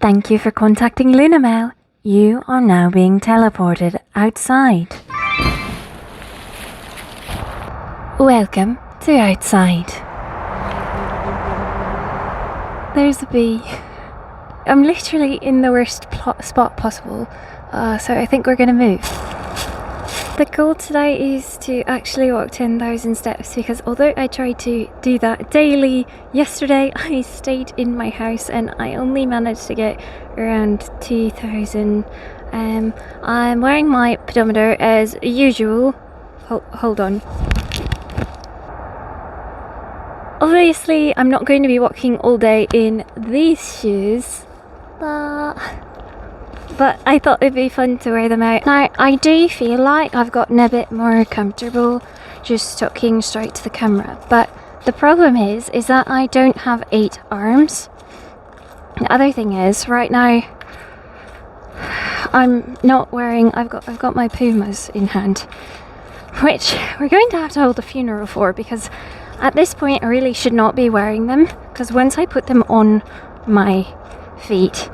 Thank you for contacting Lunamail. You are now being teleported outside. Welcome to outside. There's a bee. I'm literally in the worst spot possible, so I think we're gonna move. The goal today is to actually walk 10,000 steps, because although I tried to do that daily yesterday, I stayed in my house and I only managed to get around 2,000. I'm wearing my pedometer as usual. Hold on. Obviously, I'm not going to be walking all day in these shoes, but I thought it'd be fun to wear them out. Now, I do feel like I've gotten a bit more comfortable just talking straight to the camera, but the problem is that I don't have 8 arms. The other thing is, right now, I'm not wearing, I've got my Pumas in hand, which we're going to have to hold a funeral for, because at this point I really should not be wearing them, because once I put them on my feet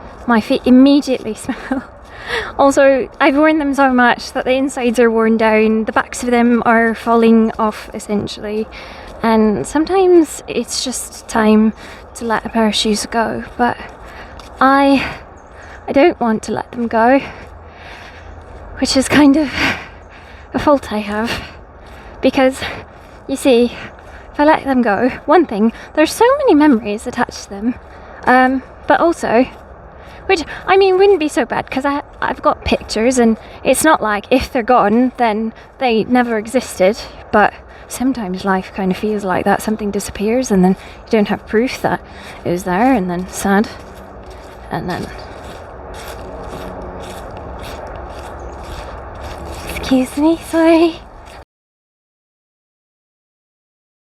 immediately smell. Also, I've worn them so much that the insides are worn down, the backs of them are falling off essentially, and sometimes it's just time to let a pair of shoes go, but I don't want to let them go, which is kind of a fault I have, because you see, if I let them go, one thing, there's so many memories attached to them, but also, which, I mean, wouldn't be so bad, because I've got pictures, and it's not like if they're gone, then they never existed, but sometimes life kind of feels like that. Something disappears, and then you don't have proof that it was there, and then sad, and then... Excuse me, sorry.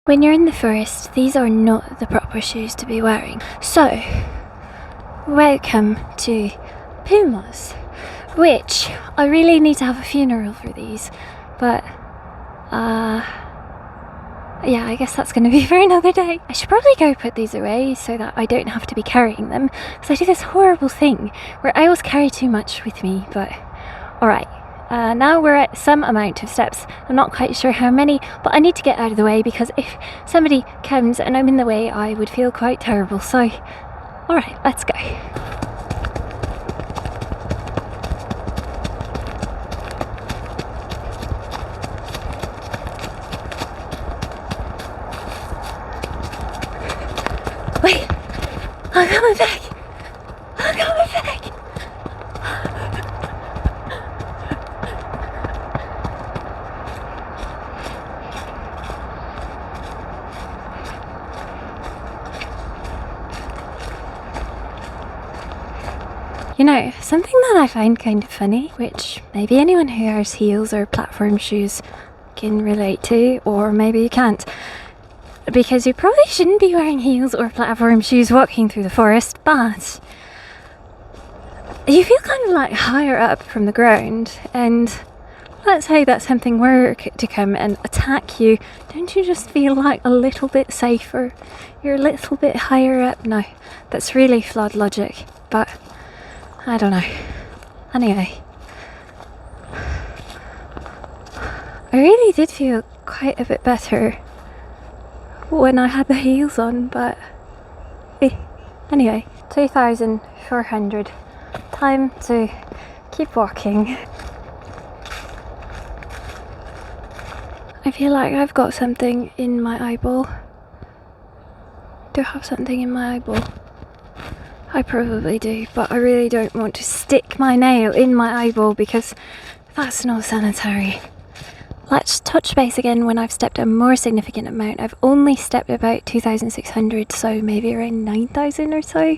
When you're in the forest, these are not the proper shoes to be wearing. So, welcome to Pumas, which I really need to have a funeral for these, but yeah, I guess that's going to be for another day. I should probably go put these away so that I don't have to be carrying them, because I do this horrible thing where I always carry too much with me, but alright. Now we're at some amount of steps. I'm not quite sure how many, but I need to get out of the way, because if somebody comes and I'm in the way, I would feel quite terrible. So, alright, let's go. Wait, I'm coming back. I'm coming back. You know, something that I find kind of funny, which maybe anyone who wears heels or platform shoes can relate to, or maybe you can't, because you probably shouldn't be wearing heels or platform shoes walking through the forest, but you feel kind of like higher up from the ground, and let's say that something were to come and attack you, don't you just feel like a little bit safer? You're a little bit higher up. No, that's really flawed logic, but I don't know. Anyway, I really did feel quite a bit better when I had the heels on, but anyway, 2,400. Time to keep walking. I feel like I've got something in my eyeball. Do I have something in my eyeball? I probably do, but I really don't want to stick my nail in my eyeball, because that's not sanitary. Let's touch base again when I've stepped a more significant amount. I've only stepped about 2,600, so maybe around 9,000 or so.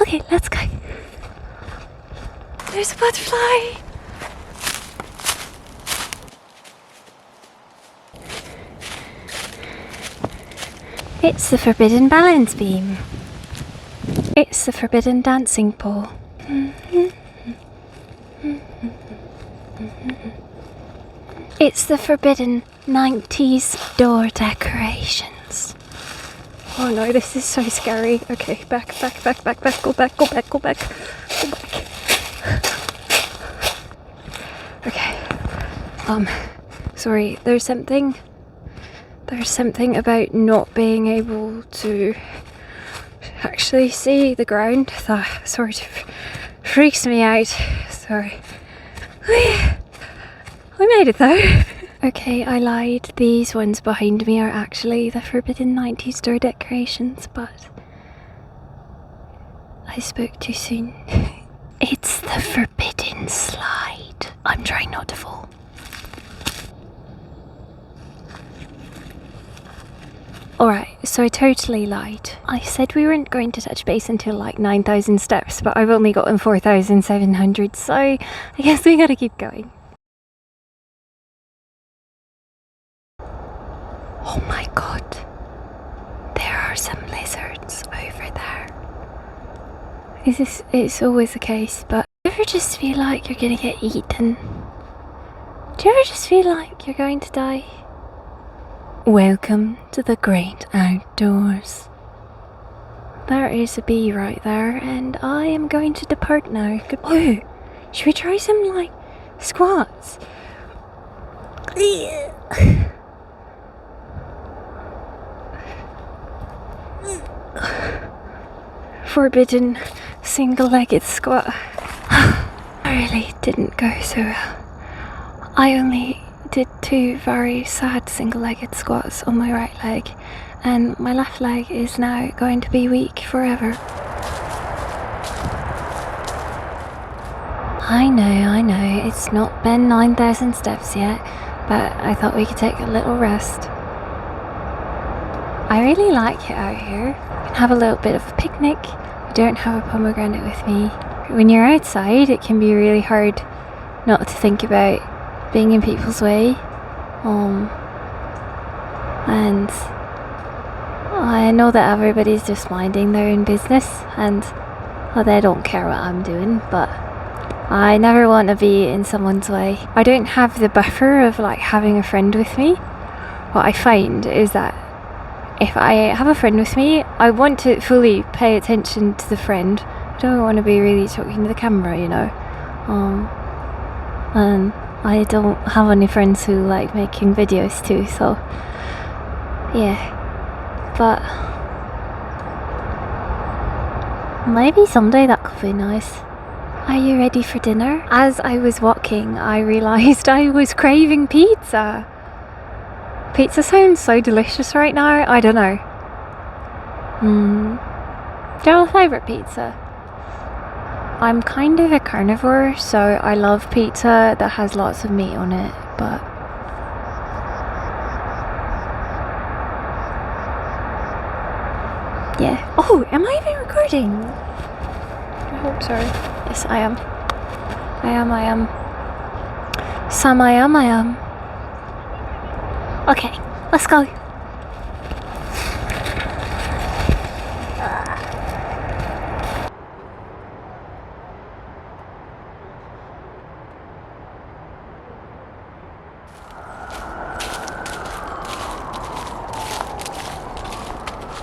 Okay, let's go. There's a butterfly! It's the forbidden balance beam. It's the forbidden dancing pole. It's the forbidden 90s door decorations. Oh no, this is so scary. Okay, back, go back. Okay. Sorry, there's something about not being able to actually see the ground that sort of freaks me out. Sorry. I made it though. Okay, I lied. These ones behind me are actually the forbidden 90s door decorations, but I spoke too soon. It's the forbidden slide. I'm trying not to fall. Alright, so I totally lied. I said we weren't going to touch base until like 9,000 steps, but I've only gotten 4,700, so I guess we gotta keep going. Oh my god, there are some lizards over there. It's always the case, but do you ever just feel like you're gonna get eaten? Do you ever just feel like you're going to die? Welcome to the great outdoors. There is a bee right there, and I am going to depart now. Oh, should we try some like squats? Forbidden single-legged squat. I really didn't go so well. I only did 2 very sad single-legged squats on my right leg, and my left leg is now going to be weak forever. I know, it's not been 9,000 steps yet, but I thought we could take a little rest. I really like it out here. You can have a little bit of a picnic. I don't have a pomegranate with me. When you're outside, it can be really hard not to think about being in people's way. And I know that everybody's just minding their own business, and they don't care what I'm doing, but I never want to be in someone's way. I don't have the buffer of like having a friend with me. What I find is that if I have a friend with me, I want to fully pay attention to the friend. I don't want to be really talking to the camera, you know. And I don't have any friends who like making videos too, so yeah. But maybe someday that could be nice. Are you ready for dinner? As I was walking, I realised I was craving pizza. Pizza sounds so delicious right now. I don't know. Do you have a favourite pizza? I'm kind of a carnivore, so I love pizza that has lots of meat on it, but yeah. Oh, am I even recording? I hope so. Yes, I am. Sam, I am. Okay, let's go.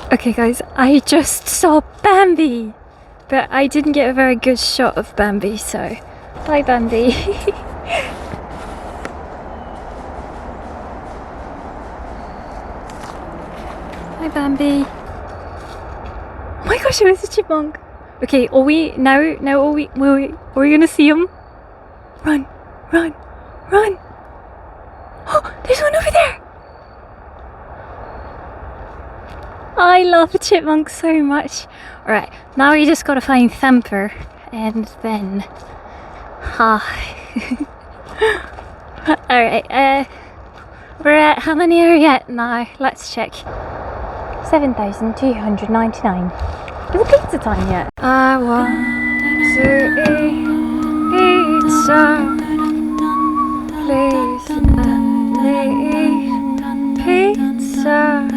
Okay guys, I just saw Bambi, but I didn't get a very good shot of Bambi, so bye Bambi. Hi Bambi. Oh my gosh, it was a chipmunk. Okay, are we gonna see him? Run. Oh, there's one over there. I love chipmunks so much. Alright, now we just gotta find Thumper, and then alright, we're at, how many are we at now? Let's check. 7,299. Is it pizza time yet? I want to eat pizza. Please let me eat pizza.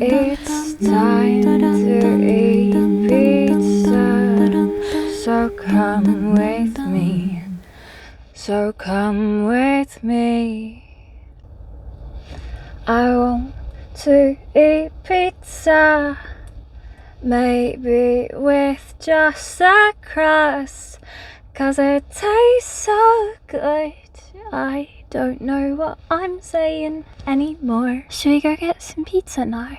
It's time to eat pizza. So come with me. I won't to eat pizza, maybe with just a crust, 'cause it tastes so good. I don't know what I'm saying anymore. Should we go get some pizza now?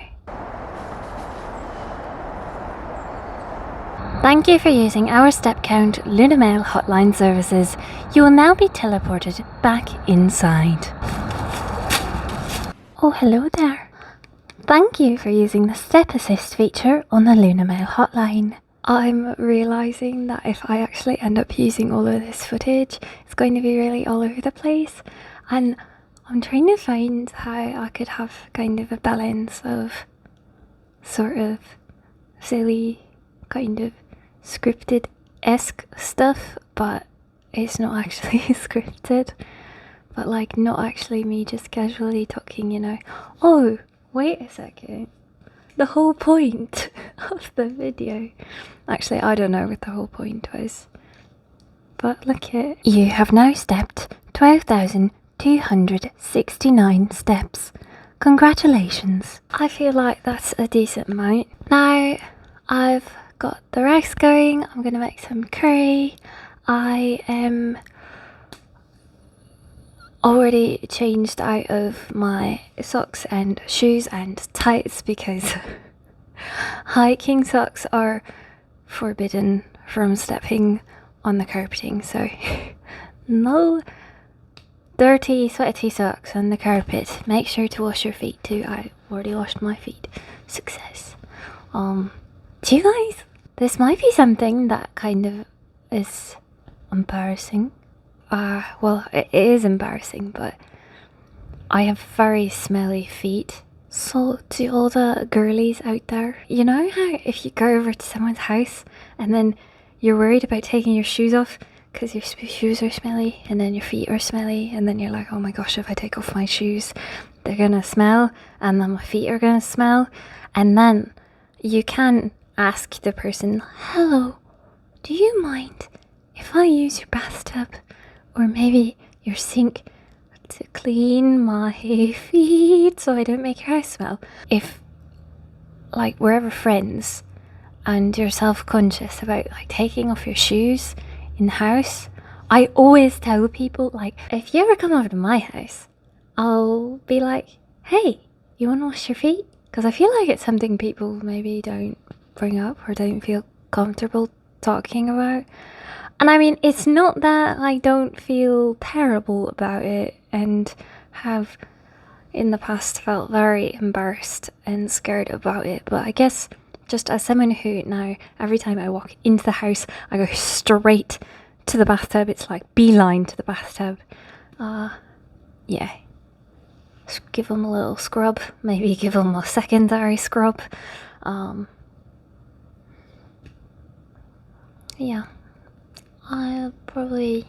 Thank you for using our step count Luna Mail hotline services. You will now be teleported back inside. Oh, hello there. Thank you for using the step assist feature on the Luna Mail hotline. I'm realising that if I actually end up using all of this footage, it's going to be really all over the place. And I'm trying to find how I could have kind of a balance of sort of silly, kind of scripted-esque stuff, but it's not actually scripted. But like not actually me just casually talking, you know. Oh, wait a second. The whole point of the video. Actually, I don't know what the whole point was. But look at... You have now stepped 12,269 steps. Congratulations. I feel like that's a decent amount. Now, I've got the rice going. I'm going to make some curry. I am already changed out of my socks and shoes and tights because hiking socks are forbidden from stepping on the carpeting, so no dirty sweaty socks on the carpet. Make sure to wash your feet too. I already washed my feet. Success. Do you guys, this might be something that kind of is embarrassing. Well, it is embarrassing, but I have very smelly feet. So to all the girlies out there, you know how if you go over to someone's house and then you're worried about taking your shoes off because your shoes are smelly and then your feet are smelly, and then you're like, oh my gosh, if I take off my shoes, they're gonna smell and then my feet are gonna smell, and then you can ask the person, hello, do you mind if I use your bathtub or maybe your sink to clean my feet so I don't make your house smell? If like we're ever friends and you're self-conscious about like taking off your shoes in the house, I always tell people, like, if you ever come over to my house, I'll be like, hey, you want to wash your feet? Because I feel like it's something people maybe don't bring up or don't feel comfortable talking about. And I mean, it's not that I don't feel terrible about it and have in the past felt very embarrassed and scared about it, but I guess just as someone who now, every time I walk into the house, I go straight to the bathtub. It's like beeline to the bathtub. Yeah. Just give them a little scrub. Maybe give them a secondary scrub. Yeah. You probably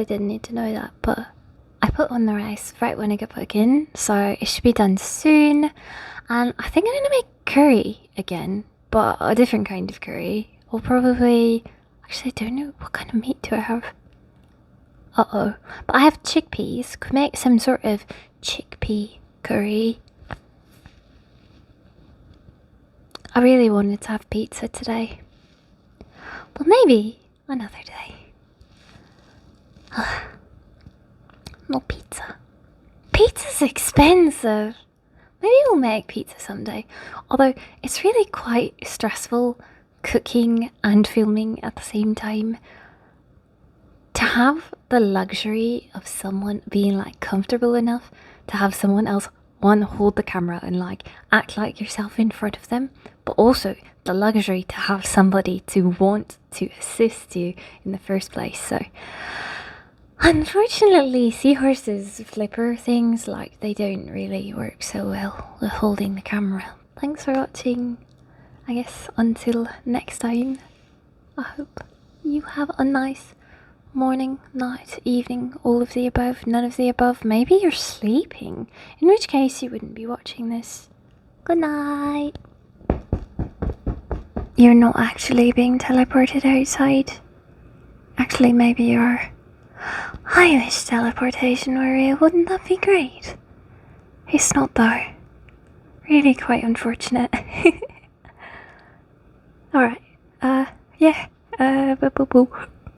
didn't need to know that, but I put on the rice right when I get back in, so it should be done soon. And I think I'm going to make curry again, but a different kind of curry. Or probably... Actually, I don't know. What kind of meat do I have? Uh-oh. But I have chickpeas. Could make some sort of chickpea curry. I really wanted to have pizza today. But maybe another day. No pizza. Pizza's expensive. Maybe we'll make pizza someday. Although it's really quite stressful cooking and filming at the same time. To have the luxury of someone being like comfortable enough to have someone else hold the camera and like act like yourself in front of them, but also the luxury to have somebody to want to assist you in the first place. So unfortunately, seahorses flipper things, like, they don't really work so well with holding the camera. Thanks for watching. I guess until next time, I hope you have a nice morning, night, evening, all of the above, none of the above. Maybe you're sleeping, in which case you wouldn't be watching this. Good night. You're not actually being teleported outside. Actually, maybe you are. I wish teleportation were real. Wouldn't that be great? It's not though. Really quite unfortunate. Alright, yeah, boo boo boo.